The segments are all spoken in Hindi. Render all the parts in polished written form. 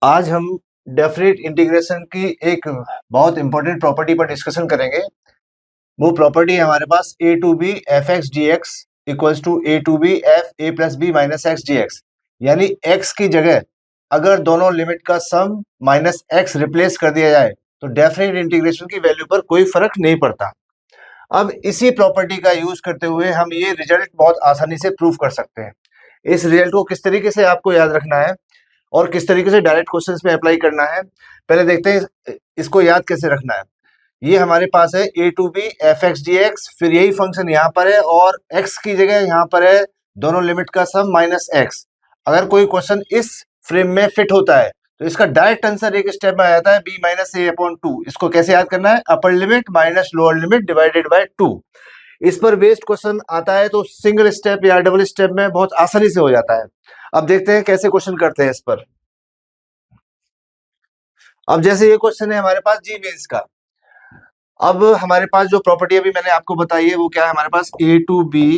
आज हम डेफिनेट इंटीग्रेशन की एक बहुत इंपॉर्टेंट प्रॉपर्टी पर डिस्कशन करेंगे। वो प्रॉपर्टी है हमारे पास A to B F X D X equals to A to B F A plus B minus X D X. यानी एक्स की जगह अगर दोनों लिमिट का सम माइनस एक्स रिप्लेस कर दिया जाए तो डेफिनेट इंटीग्रेशन की वैल्यू पर कोई फर्क नहीं पड़ता। अब इसी प्रॉपर्टी का यूज करते हुए हम ये रिजल्ट बहुत आसानी से प्रूव कर सकते हैं। इस रिजल्ट को किस तरीके से आपको याद रखना है और किस तरीके से डायरेक्ट क्वेश्चंस में अप्लाई करना है, पहले देखते हैं इसको याद कैसे रखना है। ये हमारे पास है A to B F X D X, फिर यही फंक्शन यहाँ पर है और एक्स की जगह यहाँ पर है दोनों लिमिट का सम माइनस एक्स। अगर कोई क्वेश्चन इस फ्रेम में फिट होता है तो इसका डायरेक्ट आंसर एक स्टेप में आ जाता है बी माइनस ए अपॉन टू। इसको कैसे याद करना है? Upper limit minus lower limit divided by to. इस पर बेस्ड क्वेश्चन आता है तो सिंगल स्टेप या डबल स्टेप में बहुत आसानी से हो जाता है। अब देखते हैं कैसे क्वेश्चन करते हैं इस पर। अब जैसे ये क्वेश्चन है हमारे पास जी मेंस का। अब हमारे पास जो प्रॉपर्टी अभी मैंने आपको बताई है वो क्या है? हमारे पास A to B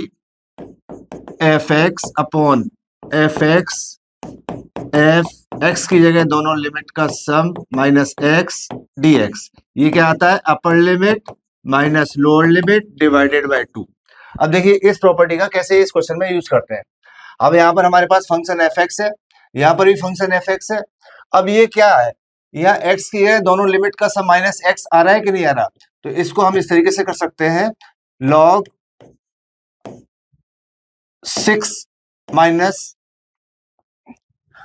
F X upon F X F X की जगह दोनों लिमिट का sum minus X D X. ये क्या आता है? Upper limit minus lower limit divided by two. अब देखिए इस प्रॉपर्टी का कैसे इस क्वेश्चन में यूज करते हैं। अब यहाँ पर हमारे पास फंक्शन एफ एक्स है, यहाँ पर भी फंक्शन एफ एक्स है। अब ये क्या है? यहाँ एक्स की है, दोनों लिमिट का सम माइनस एक्स आ रहा है कि नहीं आ रहा? तो इसको हम इस तरीके से कर सकते हैं, लॉग 6 माइनस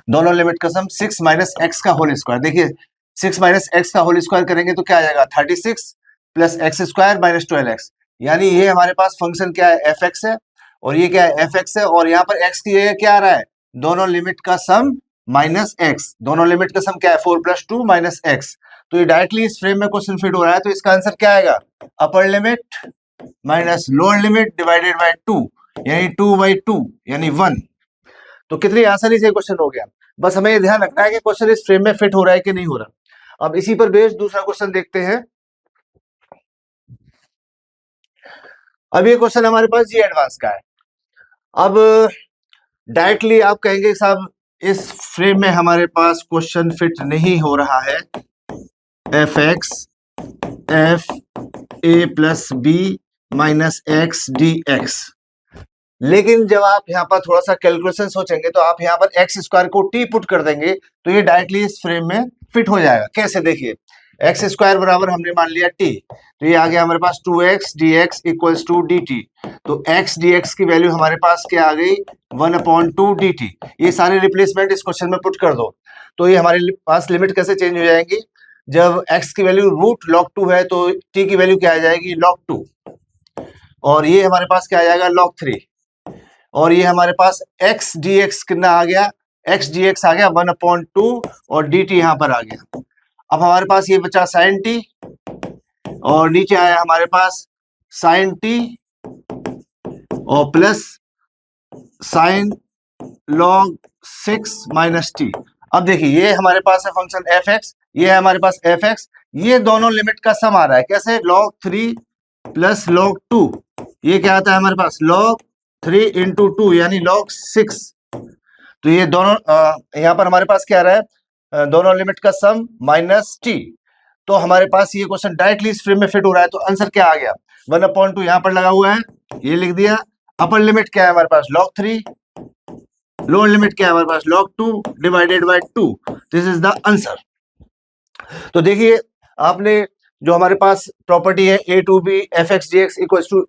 दोनों लिमिट का सम 6 माइनस एक्स का होल स्क्वायर। देखिए 6 माइनस एक्स का होल स्क्वायर करेंगे तो क्या आ जाएगा? 36 plus x square minus 12x। यानी ये हमारे पास फंक्शन क्या है? एफ एक्स है और ये क्या है? एफ एक्स है। और यहाँ पर एक्स की जगह क्या आ रहा है? दोनों लिमिट का सम माइनस एक्स। दोनों लिमिट का सम क्या है? 4 प्लस 2 माइनस एक्स। तो ये डायरेक्टली इस फ्रेम में क्वेश्चन फिट हो रहा है, तो इसका आंसर क्या आएगा? अपर limit minus lower limit divided by 2, यानी 2/2 यानी 1। तो कितनी आसानी से क्वेश्चन हो गया। बस हमें ये ध्यान रखना है कि क्वेश्चन इस फ्रेम में फिट हो रहा है कि नहीं हो रहा। अब इसी पर बेस्ड दूसरा क्वेश्चन देखते हैं। अब ये क्वेश्चन हमारे पास जी एडवांस का है। अब डायरेक्टली आप कहेंगे साहब इस फ्रेम में हमारे पास क्वेश्चन फिट नहीं हो रहा है। F X F A plus B minus X D X. लेकिन जब आप यहाँ पर थोड़ा सा कैलकुलेशन सोचेंगे तो आप यहाँ पर एक्स स्क्वायर को टी पुट कर देंगे तो ये डायरेक्टली इस फ्रेम में फिट हो जाएगा। कैसे? देखिए एक्स स्क्वायर बराबर हमने मान लिया टी, तो ये आ गया हमारे पास 2x dx equals to dt। तो x dx की वैल्यू हमारे पास क्या आ गई? 1/2 dt। ये सारे रिप्लेसमेंट इस क्वेश्चन में पुट कर दो तो ये हमारे पास लिमिट कैसे चेंज हो जाएंगी? जब x की वैल्यू रूट log 2 है तो t की वैल्यू क्या आ जाएगी? log 2। और ये हमारे पास क्या आ जाएगा? log 3। और ये हमारे पास x dx कितना आ गया? x dx आ गया 1/2 और dt यहाँ पर आ गया। अब हमारे पास ये बचा साइन टी और नीचे आया हमारे पास साइन टी और plus sign log 6 minus T. अब देखिए ये हमारे पास है फंक्शन एफ एक्स, ये है हमारे पास एफ एक्स। ये दोनों लिमिट का सम आ रहा है कैसे? log 3 plus log 2। ये क्या आता है हमारे पास? log 3 इंटू 2 यानी log 6। तो ये दोनों यहाँ पर हमारे पास क्या आ रहा है? दोनों लिमिट का सम माइनस टी। तो हमारे पास ये क्वेश्चन डायरेक्टली इस फ्रेम में फिट हो रहा है। तो आंसर क्या आ गया? 1/2 यहाँ पर लगा हुआ है, ये लिख दिया। अपर लिमिट क्या है हमारे पास? log 3। लोअर लिमिट क्या है हमारे पास? log 2 divided by 2। This is the answer. तो देखिए आपने जो हमारे पास प्रॉपर्टी है A to B F X D X equal to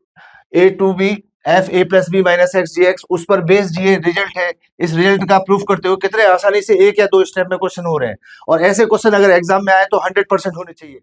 A to B F A plus B minus X D X, उस पर बेस्ड ये रिजल्ट है। इस रिजल्ट का प्रूफ करते हुए कितने आसानी से एक या दो स्टेप में क्वेश्चन हो रहे हैं। और ऐसे क्वेश्चन अगर एग्जाम में आए तो 100% होने चाहिए।